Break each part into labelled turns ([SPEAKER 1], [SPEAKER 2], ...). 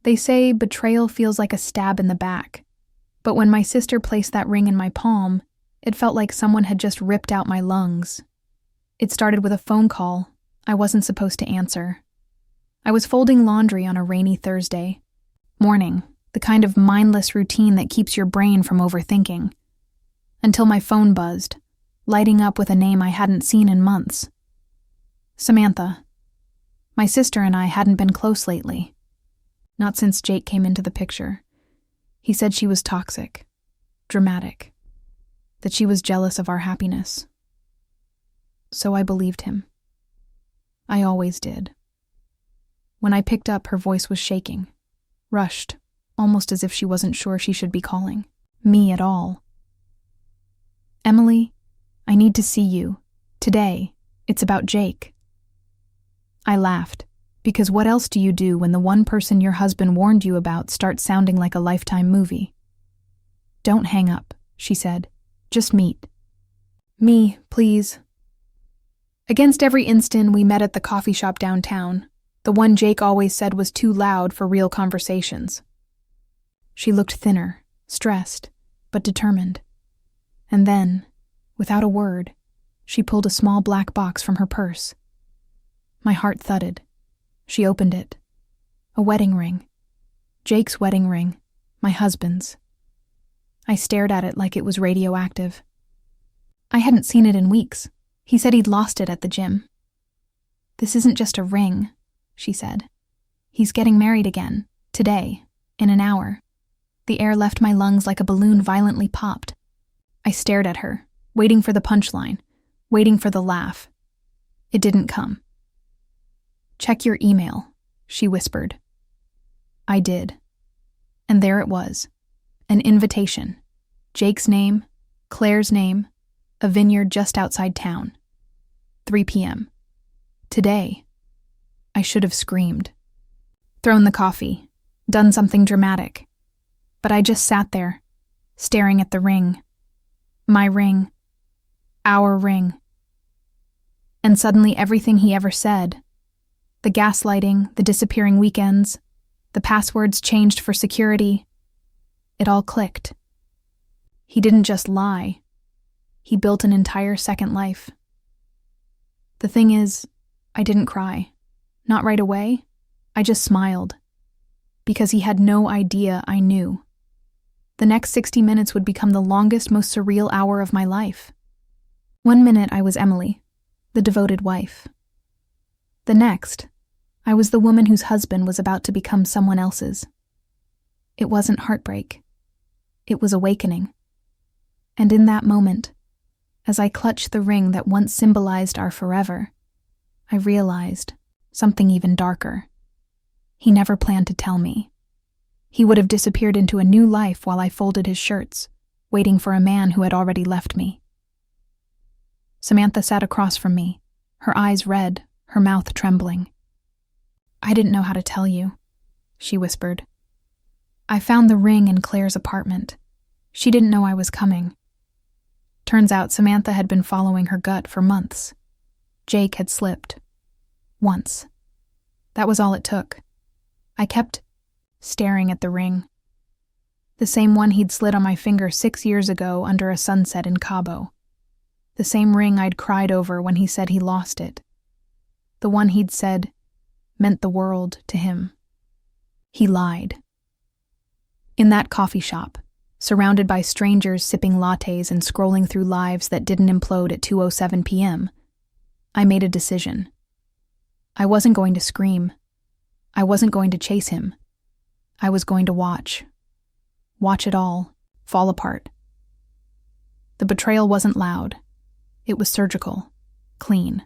[SPEAKER 1] They say betrayal feels like a stab in the back, but when my sister placed that ring in my palm, it felt like someone had just ripped out my lungs. It started with a phone call I wasn't supposed to answer. I was folding laundry on a rainy Thursday morning, the kind of mindless routine that keeps your brain from overthinking, until my phone buzzed, lighting up with a name I hadn't seen in months. Samantha. My sister and I hadn't been close lately. Not since Jake came into the picture. He said she was toxic, dramatic, that she was jealous of our happiness. So I believed him. I always did. When I picked up, her voice was shaking, rushed, almost as if she wasn't sure she should be calling me at all. Emily, I need to see you. Today. It's about Jake. I laughed, because what else do you do when the one person your husband warned you about starts sounding like a Lifetime movie? Don't hang up, she said. Just meet. Me, please. Against every instinct, we met at the coffee shop downtown, the one Jake always said was too loud for real conversations. She looked thinner, stressed, but determined. And then, without a word, she pulled a small black box from her purse. My heart thudded. She opened it. A wedding ring. Jake's wedding ring, my husband's. I stared at it like it was radioactive. I hadn't seen it in weeks. He said he'd lost it at the gym. This isn't just a ring, she said. He's getting married again, today, in an hour. The air left my lungs like a balloon violently popped. I stared at her, waiting for the punchline, waiting for the laugh. It didn't come. Check your email, she whispered. I did. And there it was. An invitation. Jake's name, Claire's name, a vineyard just outside town. 3 p.m. Today. I should have screamed. Thrown the coffee. Done something dramatic. But I just sat there, staring at the ring. My ring. Our ring. And suddenly everything he ever said, the gaslighting, the disappearing weekends, the passwords changed for security, it all clicked. He didn't just lie. He built an entire second life. The thing is, I didn't cry. Not right away. I just smiled. Because he had no idea I knew. The next 60 minutes would become the longest, most surreal hour of my life. 1 minute I was Emily, the devoted wife. The next, I was the woman whose husband was about to become someone else's. It wasn't heartbreak. It was awakening. And in that moment, as I clutched the ring that once symbolized our forever, I realized something even darker. He never planned to tell me. He would have disappeared into a new life while I folded his shirts, waiting for a man who had already left me. Samantha sat across from me, her eyes red, her mouth trembling. I didn't know how to tell you, she whispered. I found the ring in Claire's apartment. She didn't know I was coming. Turns out Samantha had been following her gut for months. Jake had slipped. Once. That was all it took. I kept staring at the ring. The same one he'd slid on my finger 6 years ago under a sunset in Cabo. The same ring I'd cried over when he said he lost it. The one he'd said meant the world to him. He lied. In that coffee shop, surrounded by strangers sipping lattes and scrolling through lives that didn't implode at 2:07 p.m., I made a decision. I wasn't going to scream. I wasn't going to chase him. I was going to watch. Watch it all fall apart. The betrayal wasn't loud. It was surgical, clean.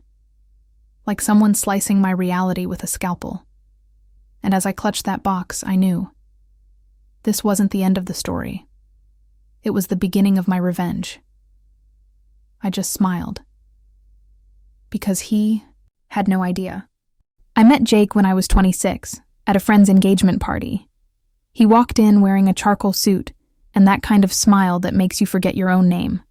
[SPEAKER 1] Like someone slicing my reality with a scalpel. And as I clutched that box, I knew. This wasn't the end of the story. It was the beginning of my revenge. I just smiled. Because he had no idea. I met Jake when I was 26, at a friend's engagement party. He walked in wearing a charcoal suit and that kind of smile that makes you forget your own name.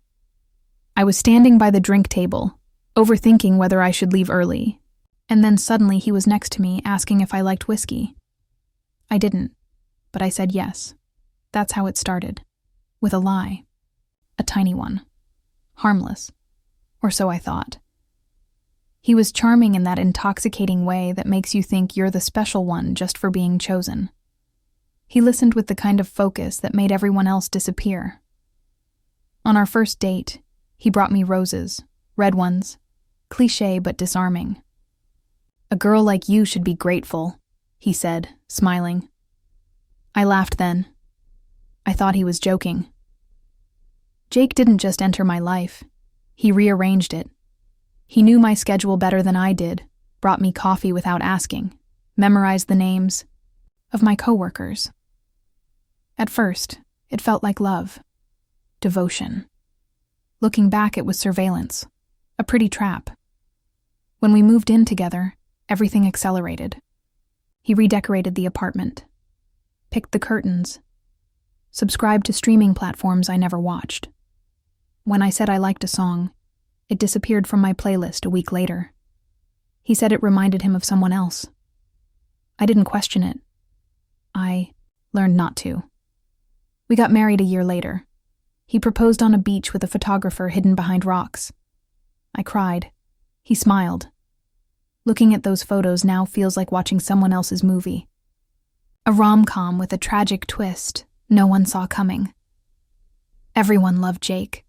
[SPEAKER 1] I was standing by the drink table, overthinking whether I should leave early, and then suddenly he was next to me asking if I liked whiskey. I didn't, but I said yes. That's how it started. With a lie. A tiny one. Harmless. Or so I thought. He was charming in that intoxicating way that makes you think you're the special one just for being chosen. He listened with the kind of focus that made everyone else disappear. On our first date, he brought me roses, red ones, cliché but disarming. "A girl like you should be grateful," he said, smiling. I laughed then. I thought he was joking. Jake didn't just enter my life. He rearranged it. He knew my schedule better than I did, brought me coffee without asking, memorized the names of my coworkers. At first, it felt like love, devotion. Looking back, it was surveillance, a pretty trap. When we moved in together, everything accelerated. He redecorated the apartment, picked the curtains, subscribed to streaming platforms I never watched. When I said I liked a song, it disappeared from my playlist a week later. He said it reminded him of someone else. I didn't question it. I learned not to. We got married a year later. He proposed on a beach with a photographer hidden behind rocks. I cried. He smiled. Looking at those photos now feels like watching someone else's movie. A rom-com with a tragic twist no one saw coming. Everyone loved Jake.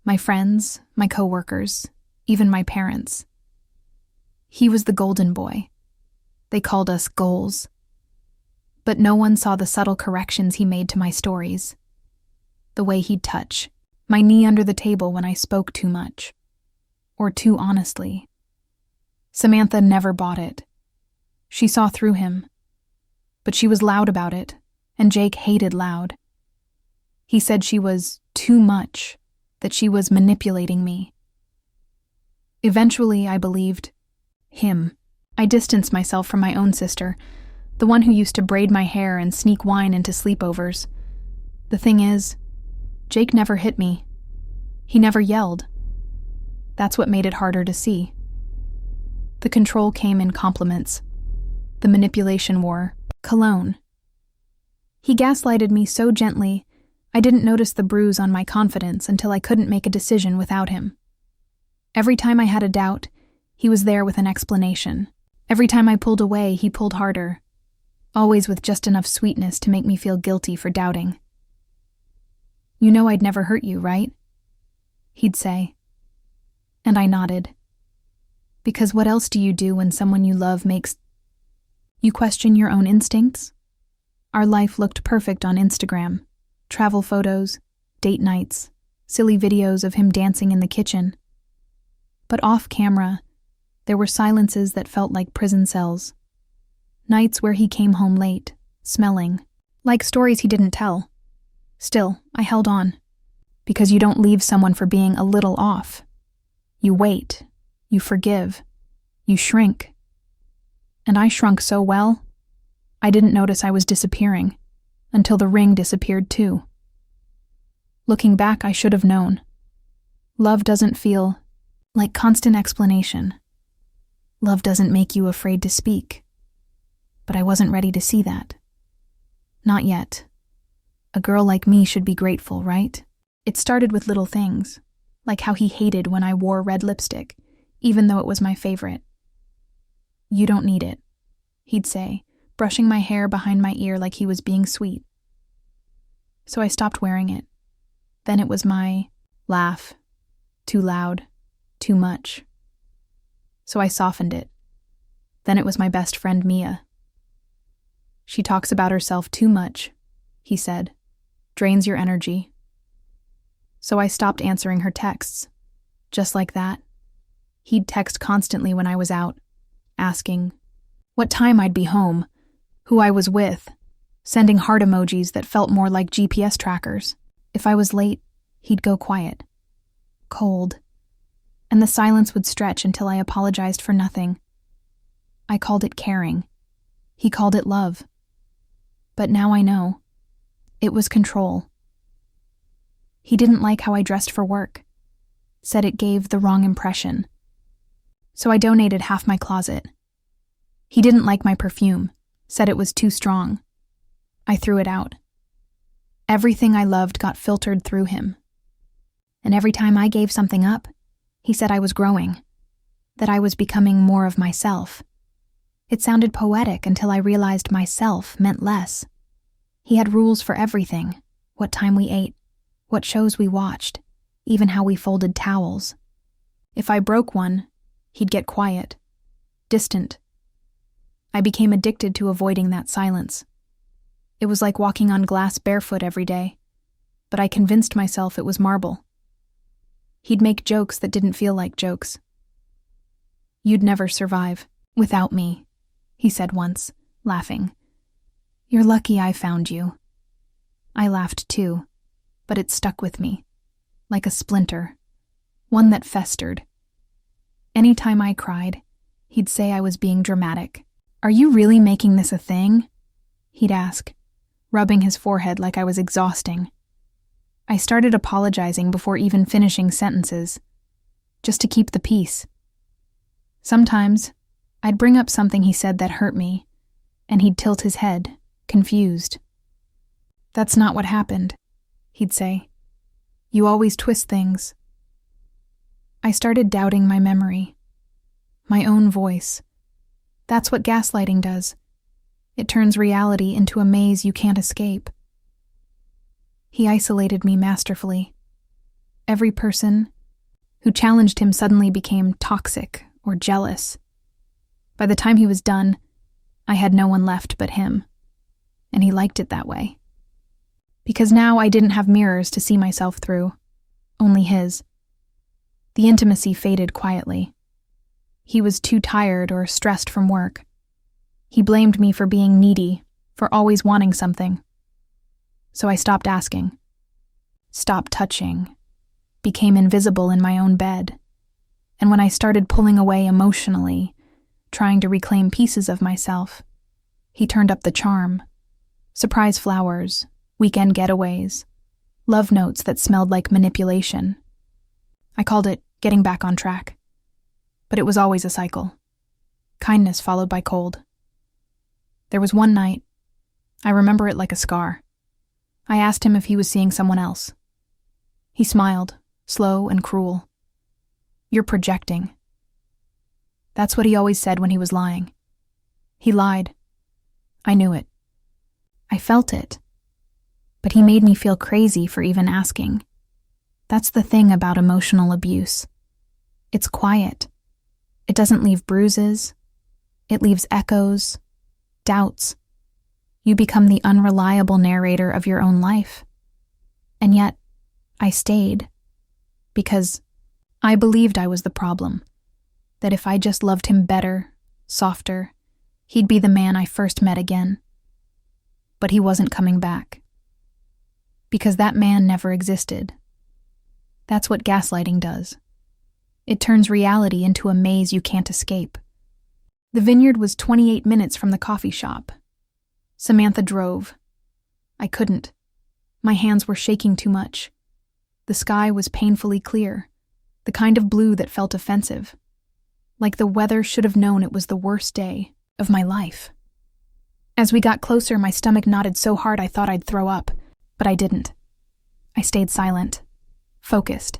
[SPEAKER 1] My friends, my coworkers, even my parents. He was the golden boy. They called us goals. But no one saw the subtle corrections he made to my stories. The way he'd touch, my knee under the table when I spoke too much. Or too honestly. Samantha never bought it. She saw through him. But she was loud about it, and Jake hated loud. He said she was too much, that she was manipulating me. Eventually, I believed him. I distanced myself from my own sister, the one who used to braid my hair and sneak wine into sleepovers. The thing is, Jake never hit me. He never yelled. That's what made it harder to see. The control came in compliments. The manipulation wore cologne. He gaslighted me so gently, I didn't notice the bruise on my confidence until I couldn't make a decision without him. Every time I had a doubt, he was there with an explanation. Every time I pulled away, he pulled harder, always with just enough sweetness to make me feel guilty for doubting. "You know I'd never hurt you, right?" he'd say. And I nodded. Because what else do you do when someone you love makes you question your own instincts? Our life looked perfect on Instagram. Travel photos, date nights, silly videos of him dancing in the kitchen. But off camera, there were silences that felt like prison cells. Nights where he came home late, smelling, like stories he didn't tell. Still, I held on. Because you don't leave someone for being a little off. You wait, you forgive, you shrink. And I shrunk so well, I didn't notice I was disappearing, until the ring disappeared too. Looking back, I should have known. Love doesn't feel like constant explanation. Love doesn't make you afraid to speak. But I wasn't ready to see that. Not yet. A girl like me should be grateful, right? It started with little things, like how he hated when I wore red lipstick, even though it was my favorite. "You don't need it," he'd say, brushing my hair behind my ear like he was being sweet. So I stopped wearing it. Then it was my laugh. Too loud. Too much. So I softened it. Then it was my best friend Mia. "She talks about herself too much," he said. "Drains your energy." So I stopped answering her texts. Just like that. He'd text constantly when I was out, asking what time I'd be home, who I was with, sending heart emojis that felt more like GPS trackers. If I was late, he'd go quiet. Cold. And the silence would stretch until I apologized for nothing. I called it caring. He called it love. But now I know. It was control. He didn't like how I dressed for work. Said it gave the wrong impression. So I donated half my closet. He didn't like my perfume. Said it was too strong. I threw it out. Everything I loved got filtered through him. And every time I gave something up, he said I was growing, that I was becoming more of myself. It sounded poetic until I realized myself meant less. He had rules for everything: what time we ate, what shows we watched, even how we folded towels. If I broke one, he'd get quiet, distant. I became addicted to avoiding that silence. It was like walking on glass barefoot every day, but I convinced myself it was marble. He'd make jokes that didn't feel like jokes. "You'd never survive without me," he said once, laughing. "You're lucky I found you." I laughed too, but it stuck with me, like a splinter, one that festered. Anytime I cried, he'd say I was being dramatic. "Are you really making this a thing?" he'd ask, rubbing his forehead like I was exhausting. I started apologizing before even finishing sentences, just to keep the peace. Sometimes, I'd bring up something he said that hurt me, and he'd tilt his head, confused. "That's not what happened," he'd say. "You always twist things." I started doubting my memory, my own voice. That's what gaslighting does. It turns reality into a maze you can't escape. He isolated me masterfully. Every person who challenged him suddenly became toxic or jealous. By the time he was done, I had no one left but him, and he liked it that way. Because now I didn't have mirrors to see myself through, only his. The intimacy faded quietly. He was too tired or stressed from work. He blamed me for being needy, for always wanting something. So I stopped asking, stopped touching, became invisible in my own bed. And when I started pulling away emotionally, trying to reclaim pieces of myself, he turned up the charm. Surprise flowers, weekend getaways, love notes that smelled like manipulation. I called it getting back on track. But it was always a cycle. Kindness followed by cold. There was one night, I remember it like a scar. I asked him if he was seeing someone else. He smiled, slow and cruel. "You're projecting." That's what he always said when he was lying. He lied. I knew it. I felt it. But he made me feel crazy for even asking. That's the thing about emotional abuse. It's quiet. It doesn't leave bruises. It leaves echoes, doubts. You become the unreliable narrator of your own life. And yet, I stayed. Because I believed I was the problem. That if I just loved him better, softer, he'd be the man I first met again. But he wasn't coming back. Because that man never existed. That's what gaslighting does. It turns reality into a maze you can't escape. The vineyard was 28 minutes from the coffee shop. Samantha drove. I couldn't. My hands were shaking too much. The sky was painfully clear, the kind of blue that felt offensive. Like the weather should have known it was the worst day of my life. As we got closer, my stomach knotted so hard I thought I'd throw up, but I didn't. I stayed silent, focused.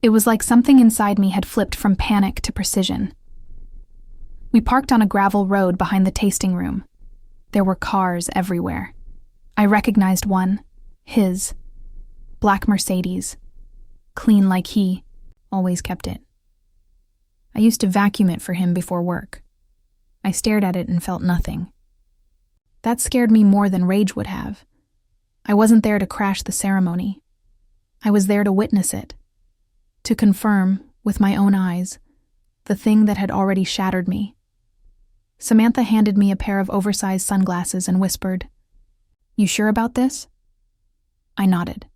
[SPEAKER 1] It was like something inside me had flipped from panic to precision. We parked on a gravel road behind the tasting room. There were cars everywhere. I recognized one, his. Black Mercedes. Clean like he always kept it. I used to vacuum it for him before work. I stared at it and felt nothing. That scared me more than rage would have. I wasn't there to crash the ceremony. I was there to witness it. To confirm, with my own eyes, the thing that had already shattered me. Samantha handed me a pair of oversized sunglasses and whispered, "You sure about this?" I nodded.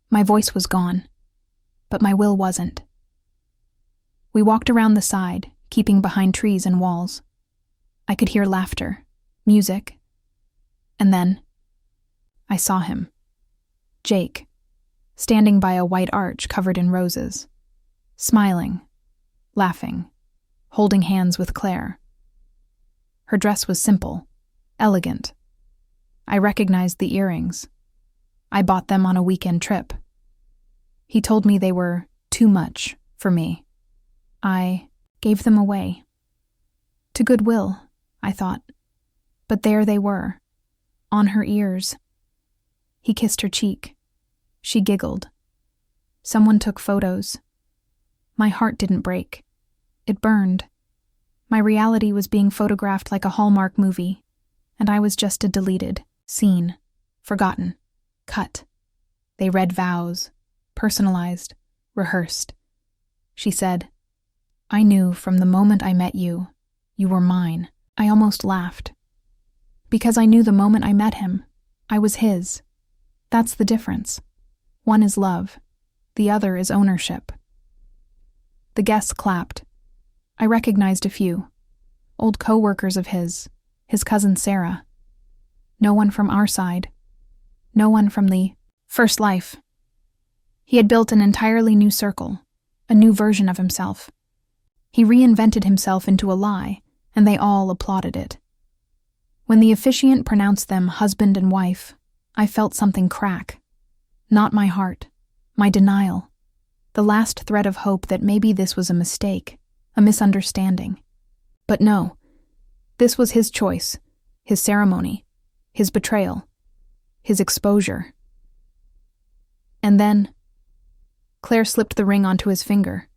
[SPEAKER 1] My voice was gone, but my will wasn't. We walked around the side, keeping behind trees and walls. I could hear laughter, music, and then I saw him. Jake, standing by a white arch covered in roses, smiling, laughing, holding hands with Claire. Her dress was simple, elegant. I recognized the earrings. I bought them on a weekend trip. He told me they were too much for me. I gave them away. To Goodwill, I thought. But there they were, on her ears. He kissed her cheek. She giggled. Someone took photos. My heart didn't break. It burned. My reality was being photographed like a Hallmark movie, and I was just a deleted, seen, forgotten, cut. They read vows, personalized, rehearsed. She said, "I knew from the moment I met you, you were mine." I almost laughed. Because I knew the moment I met him, I was his. That's the difference. One is love, the other is ownership. The guests clapped. I recognized a few. Old co-workers of his cousin Sarah. No one from our side. No one from the first life. He had built an entirely new circle, a new version of himself. He reinvented himself into a lie, and they all applauded it. When the officiant pronounced them husband and wife, I felt something crack. Not my heart, my denial. The last thread of hope that maybe this was a mistake, a misunderstanding. But no, this was his choice, his ceremony, his betrayal, his exposure. And then, Claire slipped the ring onto his finger,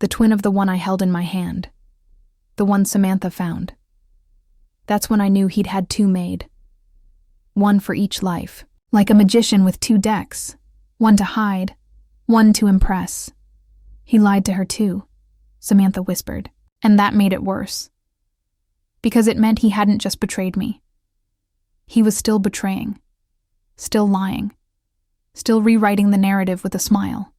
[SPEAKER 1] the twin of the one I held in my hand, the one Samantha found. That's when I knew he'd had two made. One for each life, like a magician with two decks, one to hide, one to impress. He lied to her too, Samantha whispered, and that made it worse. Because it meant he hadn't just betrayed me. He was still betraying, still lying, still rewriting the narrative with a smile.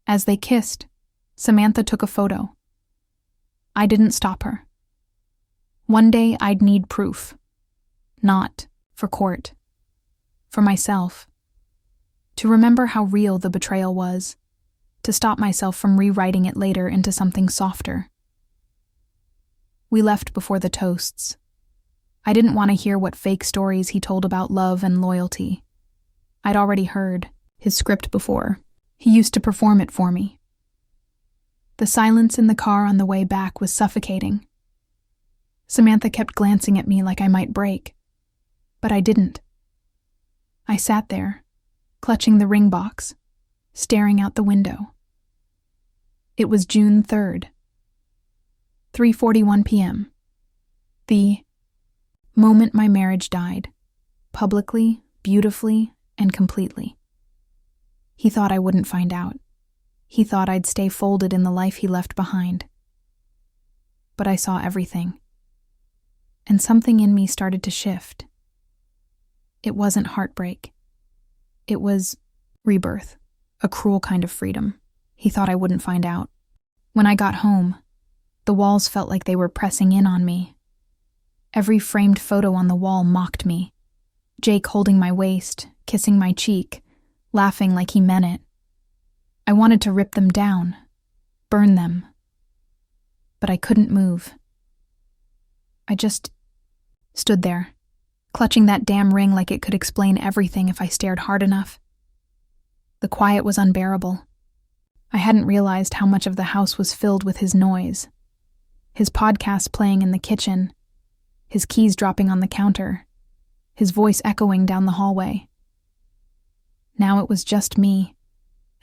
[SPEAKER 1] As they kissed, Samantha took a photo. I didn't stop her. One day I'd need proof. Not for court. For myself. To remember how real the betrayal was. To stop myself from rewriting it later into something softer. We left before the toasts. I didn't want to hear what fake stories he told about love and loyalty. I'd already heard his script before. He used to perform it for me. The silence in the car on the way back was suffocating. Samantha kept glancing at me like I might break, but I didn't. I sat there, clutching the ring box, staring out the window. It was June 3rd, 3:41 p.m. The moment my marriage died, publicly, beautifully, and completely. He thought I wouldn't find out. He thought I'd stay folded in the life he left behind. But I saw everything. And something in me started to shift. It wasn't heartbreak. It was rebirth, a cruel kind of freedom. He thought I wouldn't find out. When I got home, the walls felt like they were pressing in on me. Every framed photo on the wall mocked me. Jake holding my waist, kissing my cheek, laughing like he meant it. I wanted to rip them down, burn them. But I couldn't move. I just stood there, clutching that damn ring like it could explain everything if I stared hard enough. The quiet was unbearable. I hadn't realized how much of the house was filled with his noise. His podcast playing in the kitchen, his keys dropping on the counter, his voice echoing down the hallway. Now it was just me,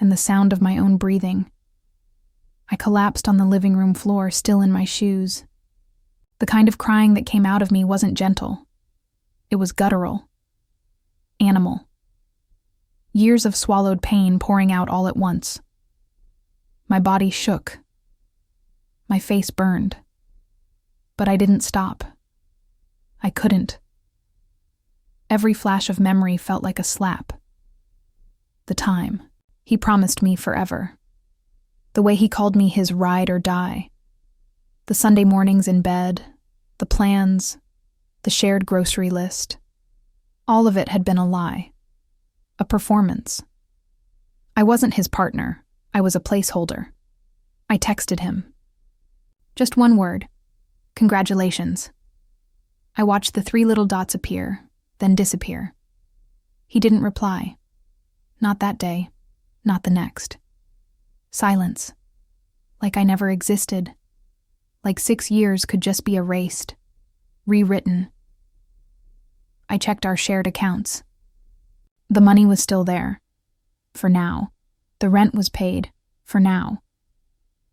[SPEAKER 1] and the sound of my own breathing. I collapsed on the living room floor, still in my shoes. The kind of crying that came out of me wasn't gentle. It was guttural. Animal. Years of swallowed pain pouring out all at once. My body shook. My face burned. But I didn't stop. I couldn't. Every flash of memory felt like a slap. The time. He promised me forever. The way he called me his ride or die. The Sunday mornings in bed, the plans, the shared grocery list. All of it had been a lie. A performance. I wasn't his partner. I was a placeholder. I texted him. Just one word. Congratulations. I watched the 3 little dots appear, then disappear. He didn't reply. Not that day, not the next. Silence. Like I never existed. Like 6 years could just be erased, rewritten. I checked our shared accounts. The money was still there. For now. The rent was paid. For now.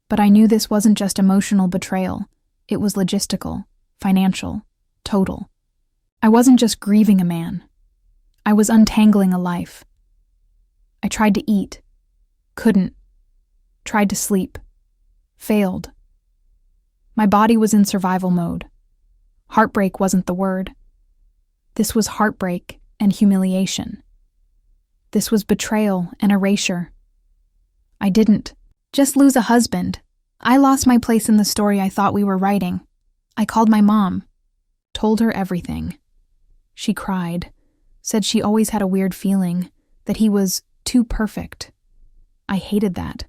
[SPEAKER 1] But I knew this wasn't just emotional betrayal. It was logistical, financial, total. I wasn't just grieving a man. I was untangling a life. I tried to eat. Couldn't. Tried to sleep. Failed. My body was in survival mode. Heartbreak wasn't the word. This was heartbreak and humiliation. This was betrayal and erasure. I didn't just lose a husband. I lost my place in the story I thought we were writing. I called my mom, told her everything. She cried, said she always had a weird feeling that he was too perfect. I hated that.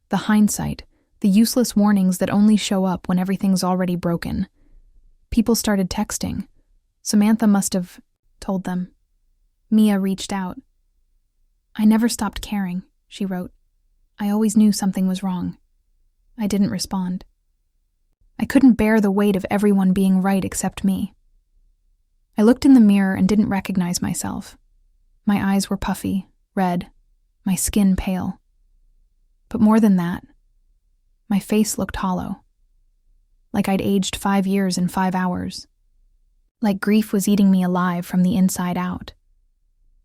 [SPEAKER 1] The hindsight, the useless warnings that only show up when everything's already broken. People started texting. Samantha must have told them. Mia reached out. I never stopped caring, she wrote. I always knew something was wrong. I didn't respond. I couldn't bear the weight of everyone being right except me. I looked in the mirror and didn't recognize myself. My eyes were puffy, red, my skin pale. But more than that, my face looked hollow. Like I'd aged 5 years in 5 hours. Like grief was eating me alive from the inside out.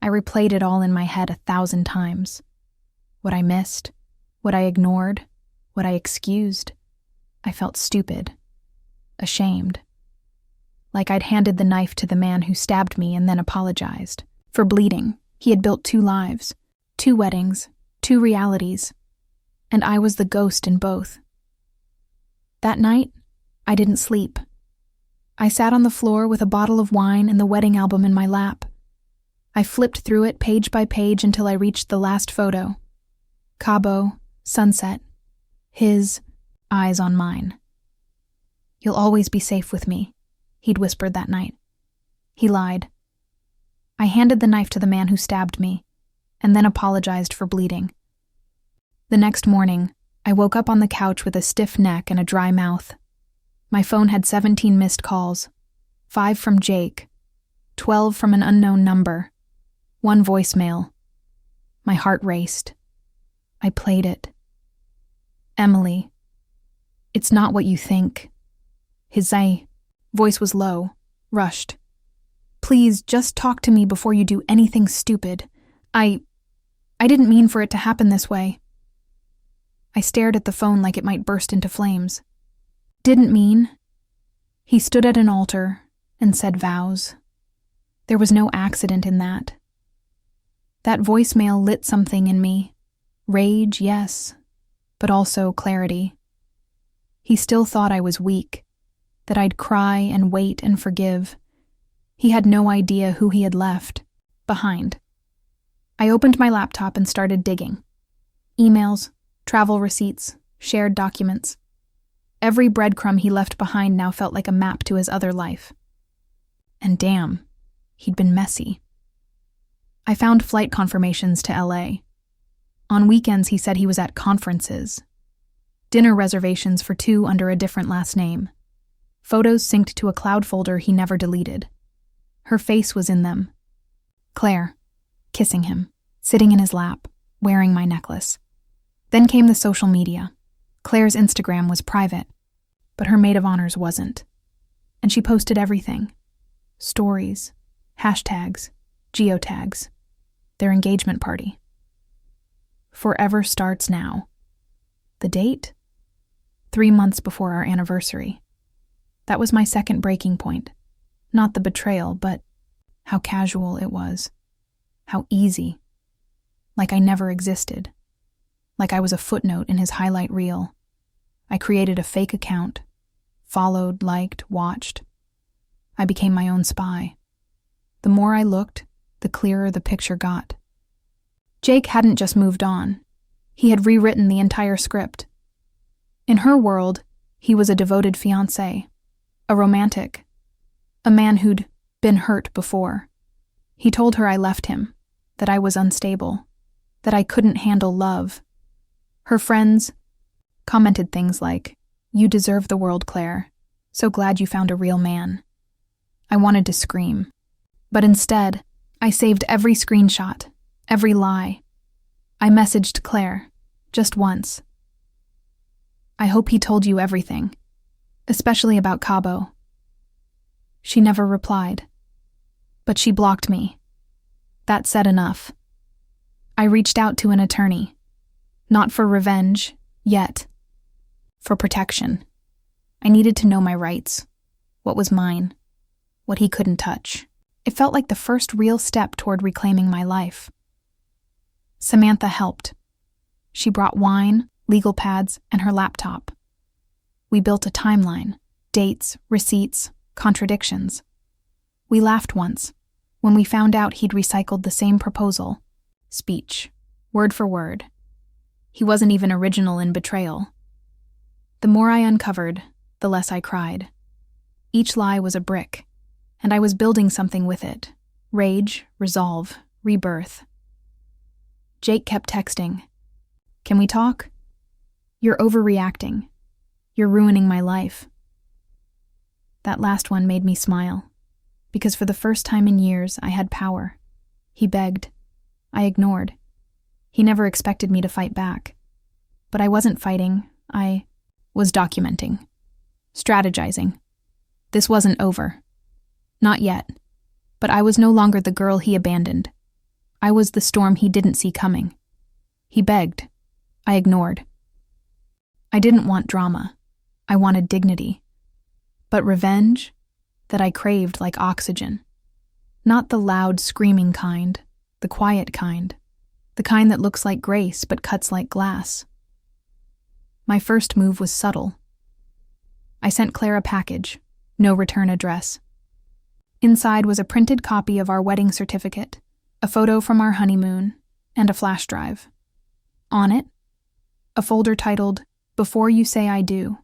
[SPEAKER 1] I replayed it all in my head 1,000 times. What I missed, what I ignored, what I excused. I felt stupid, ashamed. Like I'd handed the knife to the man who stabbed me and then apologized. For bleeding, he had built 2 lives, 2 weddings, 2 realities. And I was the ghost in both. That night, I didn't sleep. I sat on the floor with a bottle of wine and the wedding album in my lap. I flipped through it page by page until I reached the last photo. Cabo, sunset, his eyes on mine. You'll always be safe with me, he'd whispered that night. He lied. I handed the knife to the man who stabbed me, and then apologized for bleeding. The next morning, I woke up on the couch with a stiff neck and a dry mouth. My phone had 17 missed calls, 5 from Jake, 12 from an unknown number, 1 voicemail. My heart raced. I played it. Emily. It's not what you think. His voice was low, rushed. Please, just talk to me before you do anything stupid. I didn't mean for it to happen this way. I stared at the phone like it might burst into flames. Didn't mean. He stood at an altar and said vows. There was no accident in that. That voicemail lit something in me. Rage, yes, but also clarity. He still thought I was weak, that I'd cry and wait and forgive. He had no idea who he had left behind. I opened my laptop and started digging. Emails, travel receipts, shared documents. Every breadcrumb he left behind now felt like a map to his other life. And damn, he'd been messy. I found flight confirmations to LA. On weekends he said he was at conferences. Dinner reservations for 2 under a different last name. Photos synced to a cloud folder he never deleted. Her face was in them. Claire, kissing him, sitting in his lap, wearing my necklace. Then came the social media. Claire's Instagram was private, but her maid of honors wasn't. And she posted everything. Stories, hashtags, geotags, their engagement party. Forever starts now. The date? 3 months before our anniversary. That was my second breaking point. Not the betrayal, but how casual it was. How easy. Like I never existed. Like I was a footnote in his highlight reel. I created a fake account. Followed, liked, watched. I became my own spy. The more I looked, the clearer the picture got. Jake hadn't just moved on. He had rewritten the entire script. In her world, he was a devoted fiancé, a romantic. A man who'd been hurt before. He told her I left him, that I was unstable, that I couldn't handle love. Her friends commented things like, "You deserve the world, Claire. So glad you found a real man." I wanted to scream. But instead, I saved every screenshot, every lie. I messaged Claire, just once. "I hope he told you everything, especially about Cabo." She never replied. But she blocked me. That said enough. I reached out to an attorney. Not for revenge, yet. For protection. I needed to know my rights. What was mine. What he couldn't touch. It felt like the first real step toward reclaiming my life. Samantha helped. She brought wine, legal pads, and her laptop. We built a timeline. Dates, receipts, contradictions. We laughed once, when we found out he'd recycled the same proposal. Speech. Word for word. He wasn't even original in betrayal. The more I uncovered, the less I cried. Each lie was a brick, and I was building something with it. Rage, resolve, rebirth. Jake kept texting. "Can we talk? You're overreacting. You're ruining my life." That last one made me smile, because for the first time in years, I had power. He begged. I ignored. He never expected me to fight back. But I wasn't fighting. I was documenting. Strategizing. This wasn't over. Not yet. But I was no longer the girl he abandoned. I was the storm he didn't see coming. He begged. I ignored. I didn't want drama. I wanted dignity. But revenge? That I craved like oxygen. Not the loud, screaming kind, the quiet kind. The kind that looks like grace but cuts like glass. My first move was subtle. I sent Claire a package, no return address. Inside was a printed copy of our wedding certificate, a photo from our honeymoon, and a flash drive. On it, a folder titled, "Before You Say I Do."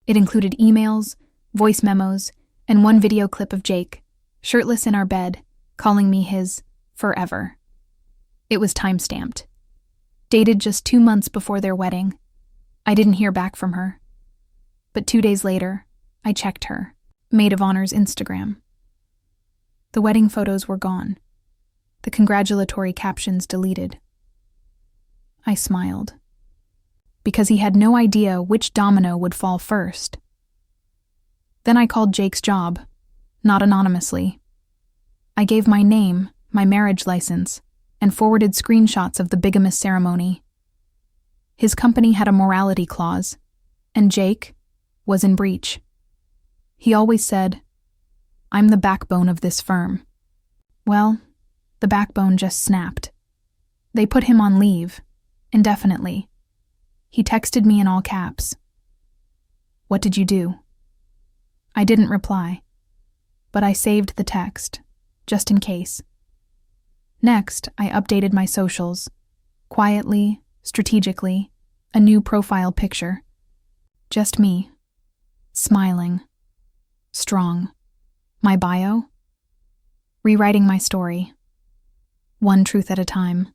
[SPEAKER 1] It included emails, voice memos, and one video clip of Jake, shirtless in our bed, calling me his forever. It was time-stamped. Dated just 2 months before their wedding. I didn't hear back from her. But 2 days later, I checked her, maid of honor's Instagram. The wedding photos were gone. The congratulatory captions deleted. I smiled. Because he had no idea which domino would fall first. Then I called Jake's job, not anonymously. I gave my name, my marriage license, and forwarded screenshots of the bigamous ceremony. His company had a morality clause, and Jake was in breach. He always said, "I'm the backbone of this firm." Well, the backbone just snapped. They put him on leave, indefinitely. He texted me in all caps. "What did you do?" I didn't reply, but I saved the text, just in case. Next, I updated my socials, quietly, strategically, a new profile picture. Just me, smiling, strong. My bio? Rewriting my story, one truth at a time.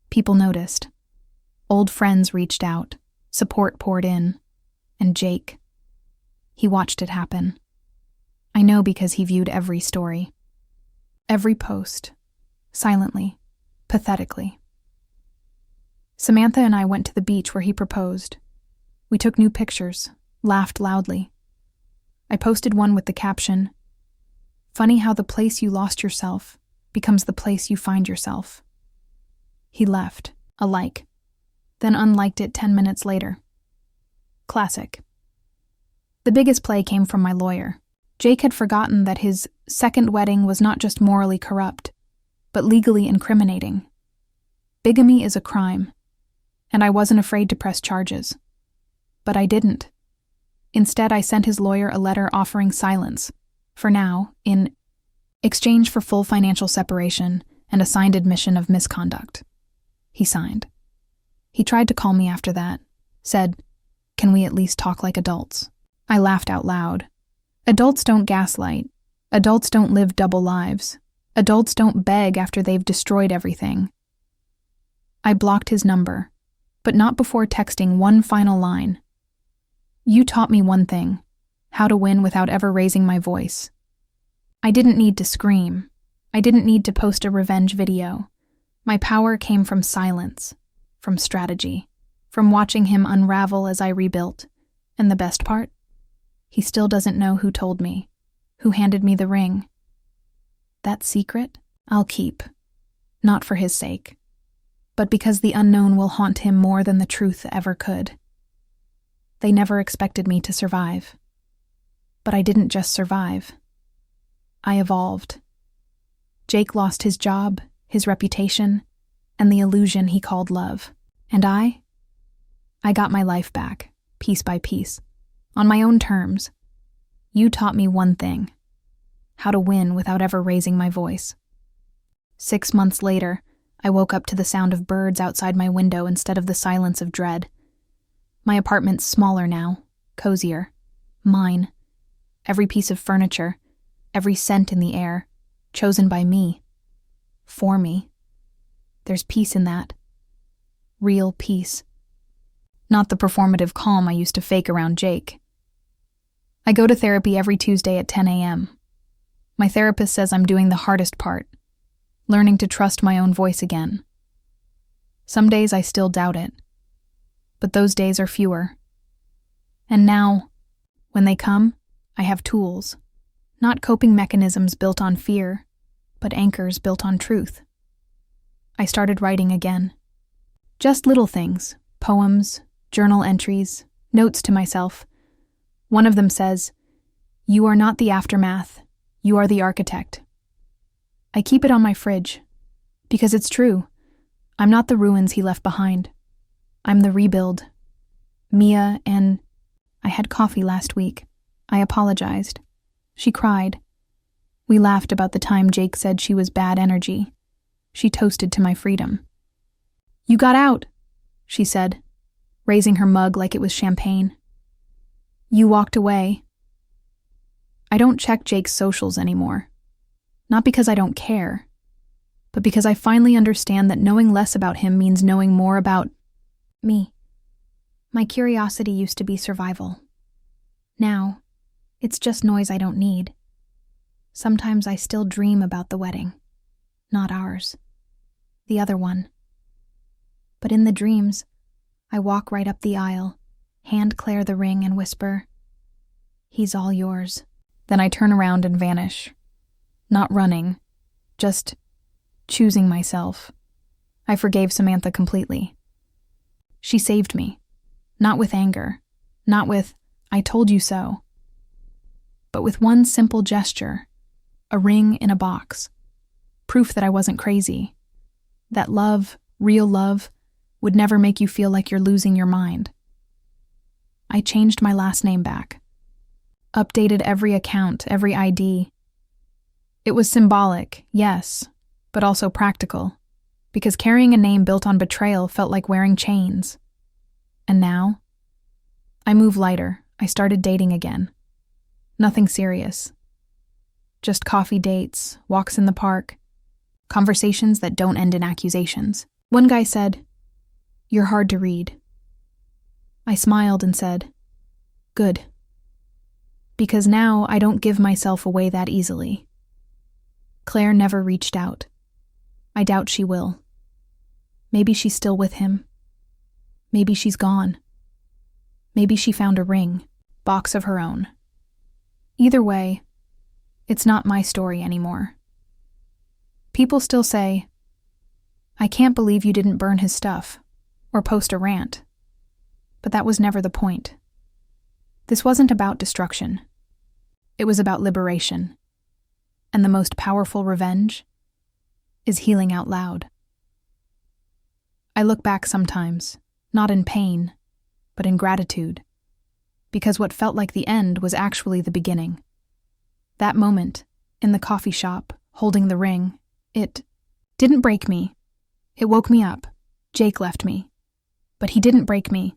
[SPEAKER 1] People noticed. Old friends reached out, support poured in, and Jake. He watched it happen. I know because he viewed every story. Every post. Silently. Pathetically. Samantha and I went to the beach where he proposed. We took new pictures, laughed loudly. I posted one with the caption, "Funny how the place you lost yourself becomes the place you find yourself." He left, a like, then unliked it 10 minutes later. Classic. The biggest play came from my lawyer. Jake had forgotten that his second wedding was not just morally corrupt, but legally incriminating. Bigamy is a crime, and I wasn't afraid to press charges. But I didn't. Instead, I sent his lawyer a letter offering silence, for now, in exchange for full financial separation and a signed admission of misconduct. He signed. He tried to call me after that, said, "Can we at least talk like adults?" I laughed out loud. Adults don't gaslight. Adults don't live double lives. Adults don't beg after they've destroyed everything. I blocked his number, but not before texting one final line. You taught me one thing, how to win without ever raising my voice. I didn't need to scream. I didn't need to post a revenge video. My power came from silence, from strategy, from watching him unravel as I rebuilt. And the best part? He still doesn't know who told me, who handed me the ring. That secret, I'll keep, not for his sake, but because the unknown will haunt him more than the truth ever could. They never expected me to survive. But I didn't just survive. I evolved. Jake lost his job, his reputation, and the illusion he called love. And I got my life back, piece by piece, on my own terms. You taught me one thing, how to win without ever raising my voice. 6 months later, I woke up to the sound of birds outside my window instead of the silence of dread. My apartment's smaller now, cozier, mine. Every piece of furniture, every scent in the air, chosen by me, for me. There's peace in that. Real peace. Not the performative calm I used to fake around Jake. I go to therapy every Tuesday at 10 a.m. My therapist says I'm doing the hardest part, learning to trust my own voice again. Some days I still doubt it, but those days are fewer. And now, when they come, I have tools, not coping mechanisms built on fear, but anchors built on truth. I started writing again. Just little things, poems, journal entries, notes to myself. One of them says, "You are not the aftermath, you are the architect." I keep it on my fridge, because it's true. I'm not the ruins he left behind. I'm the rebuild. Mia and I had coffee last week. I apologized. She cried. We laughed about the time Jake said she was bad energy. She toasted to my freedom. "You got out," she said, raising her mug like it was champagne. "You walked away." I don't check Jake's socials anymore. Not because I don't care, but because I finally understand that knowing less about him means knowing more about me. My curiosity used to be survival. Now, it's just noise I don't need. Sometimes I still dream about the wedding. Not ours. The other one. But in the dreams, I walk right up the aisle, hand Claire the ring and whisper, "He's all yours." Then I turn around and vanish. Not running, just choosing myself. I forgave Samantha completely. She saved me. Not with anger, not with, "I told you so," but with one simple gesture, a ring in a box. Proof that I wasn't crazy. That love, real love, would never make you feel like you're losing your mind. I changed my last name back. Updated every account, every ID. It was symbolic, yes, but also practical, because carrying a name built on betrayal felt like wearing chains. And now, I move lighter. I started dating again. Nothing serious. Just coffee dates, walks in the park, conversations that don't end in accusations. One guy said, "You're hard to read." I smiled and said, "Good." Because now I don't give myself away that easily. Claire never reached out. I doubt she will. Maybe she's still with him. Maybe she's gone. Maybe she found a ring, box of her own. Either way, it's not my story anymore. People still say, "I can't believe you didn't burn his stuff," or post a rant. But that was never the point. This wasn't about destruction. It was about liberation. And the most powerful revenge is healing out loud. I look back sometimes, not in pain, but in gratitude, because what felt like the end was actually the beginning. That moment, in the coffee shop, holding the ring, it didn't break me. It woke me up. Jake left me. But he didn't break me.